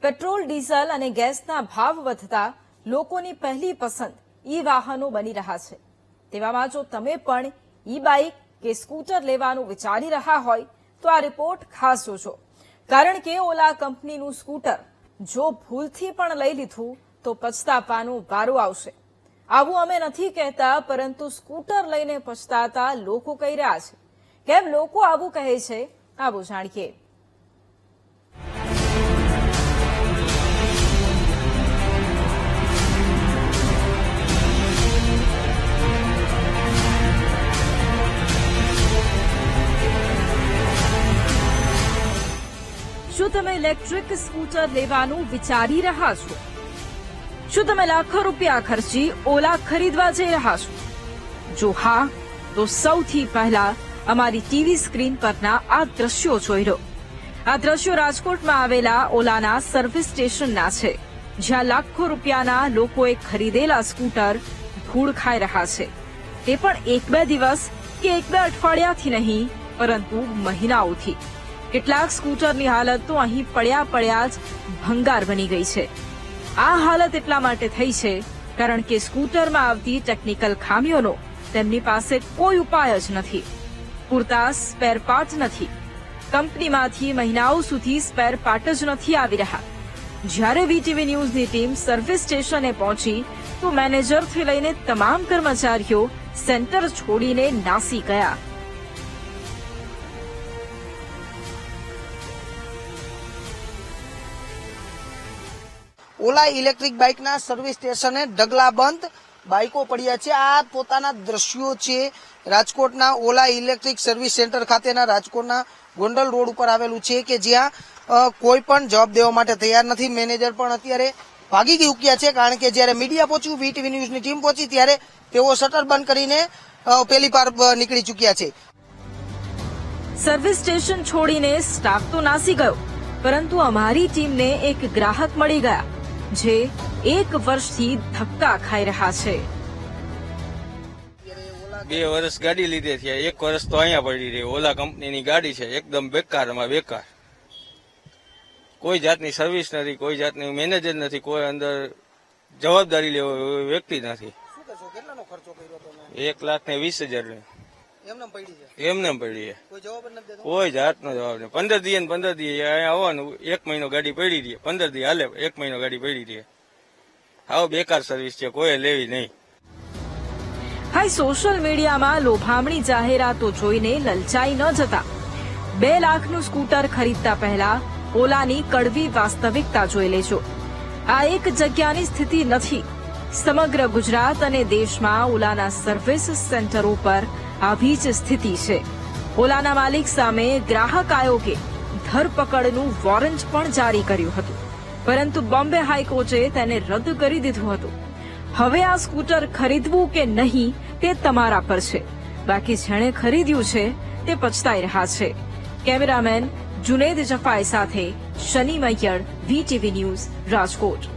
Petrol, diesel અને ગેસના ભાવ વધતા લોકોની પહેલી પસંદ ઈ વાહનો બની રહ્યા છે। તેવામાં જો તમે પણ ઈ બાઇક કે સ્કૂટર લેવાનું વિચારી રહ્યા હોય તો આ રિપોર્ટ ખાસ જોજો, કારણ કે ઓલા કંપનીનું સ્કૂટર જો ભૂલથી પણ લઈ લીધું તો પછતાવાનો વારો આવશે। આવું અમે નથી કહેતા, પરંતુ સ્કૂટર લઈને પછતાતા લોકો કહી રહ્યા છે। કેમ લોકો આવું કહે છે, આવું જાણીએ। શું તમે ઇલેક્ટ્રિક સ્કૂટર લેવાનું વિચારી રહ્યા છો? શું તમે લાખો રૂપિયા ખર્ચી ઓલા ખરીદવા જઈ રહ્યા છો? જો હા, તો સૌથી પહેલા અમારી ટીવી સ્ક્રીન પરના આ દ્રશ્યો જોઈ લો। આ દ્રશ્યો રાજકોટમાં આવેલા ઓલાના સર્વિસ સ્ટેશનના છે, જ્યાં લાખો રૂપિયાના લોકોએ ખરીદેલા સ્કૂટર ધૂળ ખાઈ રહ્યા છે। તે પણ 1-2 દિવસ કે 1-2 અઠવાડિયાથી નહીં, પરંતુ મહિનાઓથી। કેટલાક સ્કૂટરની હાલત તો અહીં પડ્યા જ ભંગાર બની ગઈ છે। આ હાલત એટલા માટે થઈ છે કારણ કે સ્કૂટરમાં આવતી ટેકનિકલ ખામીઓનો તેમની પાસે કોઈ ઉપાય જ નથી। પૂરતા સ્પેર પાર્ટ નથી, કંપનીમાંથી મહિનાઓ સુધી સ્પેર પાર્ટ જ નથી આવી રહ્યા। જ્યારે વીટીવી ન્યૂઝની ટીમ સર્વિસ સ્ટેશને પહોંચી તો મેનેજરથી લઈને તમામ કર્મચારીઓ સેન્ટર છોડીને નાસી ગયા। ઓલા ઇલેક્ટ્રિક બાઇકના સર્વિસ સ્ટેશને ઢગલાબંધ બાઇકો પડ્યા છે। આ પોતાના દ્રશ્યો છે રાજકોટના ઓલા ઇલેક્ટ્રિક સર્વિસ સેન્ટર ખાતેના, રાજકોટના ગોંડલ રોડ ઉપર આવેલું છે, કે જ્યાં કોઈ પણ જવાબ દેવા માટે તૈયાર નથી। મેનેજર પણ અત્યારે ભાગી ચૂક્યા છે, કારણ કે જ્યારે મીડિયા પહોંચ્યું, વીટીવી ન્યૂઝની ટીમ પહોંચી, ત્યારે તેઓ શટર બંધ કરીને પેલી પાર નીકળી ચૂક્યા છે। સર્વિસ સ્ટેશન છોડીને સ્ટાફ તો નાસી ગયો, પરંતુ અમારી ટીમને એક ગ્રાહક મળી ગયા જે 1 વર્ષથી ધક્કા ખાઈ રહ્યા છે। 2 વર્ષ ગાડી લીધે છે, 1 વર્ષ તો અહીંયા પડી રહી। ઓલા કંપનીની ગાડી છે, એકદમ બેકારમાં બેકાર। કોઈ જાતની સર્વિસ નથી, કોઈ જાતની મેનેજર નથી, કોઈ અંદર જવાબદારી લેવો વ્યક્તિ નથી। 1,20,000 એમને પડી છે, કોઈ જાતનો જવાબ નહીં। 15 દી 15 દી અહીંયા આવવાનું, 1 મહિનો ગાડી પડી રહી, 15 દી હાલે, 1 મહિનો ગાડી પડી રહી। આવો બેકાર સર્વિસ છે, કોઈ લેવી નહીં। હાઈ, સોશિયલ મીડિયામાં લોભામણી જાહેરાતો જોઈને લલચાઈ ન જતા। 2 લાખનું સ્કૂટર ખરીદતા પહેલા ઓલાની કડવી વાસ્તવિકતા જોઈ લેજો। આ એક જગ્યાની સ્થિતિ નથી, સમગ્ર ગુજરાત અને દેશમાં ઓલાના સર્વિસ સેન્ટરો પર આવી જ સ્થિતિ છે। ઓલાના માલિક સામે ગ્રાહક આયોગે ધરપકડનું વોરંટ પણ જારી કર્યું હતું, પરંતુ બોમ્બે હાઈકોર્ટે તેને રદ કરી દીધું હતું। હવે આ સ્કૂટર ખરીદવું કે નહીં તે તમારા પર છે, બાકી જેણે ખરીદ્યું છે તે પછતાઈ રહ્યા છે। કેમેરામેન જુનેદ જફાઈ સાથે શનિ મૈયર, વીટીવી ન્યૂઝ, રાજકોટ।